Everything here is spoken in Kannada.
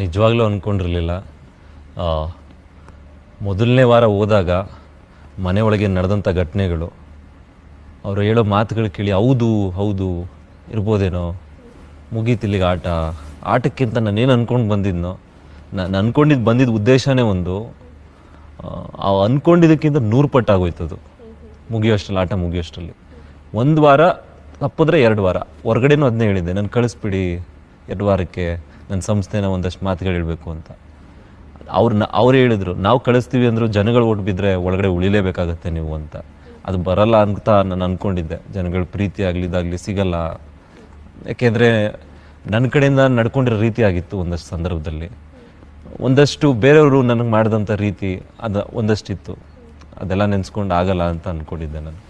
ನಿಜವಾಗ್ಲೂ ಅಂದ್ಕೊಂಡಿರಲಿಲ್ಲ. ಮೊದಲನೇ ವಾರ ಹೋದಾಗ ಮನೆ ಒಳಗೆ ನಡೆದಂಥ ಘಟನೆಗಳು, ಅವರು ಹೇಳೋ ಮಾತುಗಳು ಕೇಳಿ ಹೌದು ಹೌದು ಇರ್ಬೋದೇನೋ, ಮುಗೀತಿಲ್ಲಿಗೆ ಆಟಕ್ಕಿಂತ ನಾನೇನು ಅಂದ್ಕೊಂಡು ಬಂದಿದ್ನೋ, ನಾನು ಅಂದ್ಕೊಂಡಿದ್ದು ಬಂದಿದ್ದ ಉದ್ದೇಶನೇ ಒಂದು, ಅಂದ್ಕೊಂಡಿದ್ದಕ್ಕಿಂತ 100 ಪಟ್ಟು ಆಗೋಯ್ತದು ಮುಗಿಯೋಷ್ಟರಲ್ಲಿ, ಆಟ ಮುಗಿಯೋಷ್ಟರಲ್ಲಿ. 1 ವಾರ ತಪ್ಪಿದ್ರೆ 2 ವಾರ ಹೊರಗಡೆನೂ ಅದನ್ನೇ ಹೇಳಿದ್ದೆ, ನಾನು ಕಳಿಸ್ಬಿಡಿ 2 ವಾರಕ್ಕೆ, ನನ್ನ ಸಂಸ್ಥೆನ ಒಂದಷ್ಟು ಮಾತುಗಳು ಹೇಳಬೇಕು ಅಂತ. ಅವ್ರು ಹೇಳಿದರು, ನಾವು ಕಳಿಸ್ತೀವಿ ಅಂದರು ಜನಗಳು ಓಟ್ ಬಿದ್ದರೆ ಒಳಗಡೆ ಉಳಿಲೇಬೇಕಾಗತ್ತೆ ನೀವು ಅಂತ. ಅದು ಬರಲ್ಲ ಅಂತ ನಾನು ಅಂದ್ಕೊಂಡಿದ್ದೆ. ಜನಗಳ ಪ್ರೀತಿ ಆಗಲಿ ಇದಾಗಲಿ ಸಿಗಲ್ಲ, ಯಾಕೆಂದರೆ ನನ್ನ ಕಡೆಯಿಂದ ನಡ್ಕೊಂಡಿರೋ ರೀತಿ ಆಗಿತ್ತು ಒಂದಷ್ಟು ಸಂದರ್ಭದಲ್ಲಿ. ಒಂದಷ್ಟು ಬೇರೆಯವರು ನನಗೆ ಮಾಡಿದಂಥ ರೀತಿ ಅದು ಒಂದಷ್ಟಿತ್ತು, ಅದೆಲ್ಲ ನೆನೆಸ್ಕೊಂಡು ಆಗಲ್ಲ ಅಂತ ಅಂದ್ಕೊಂಡಿದ್ದೆ ನಾನು.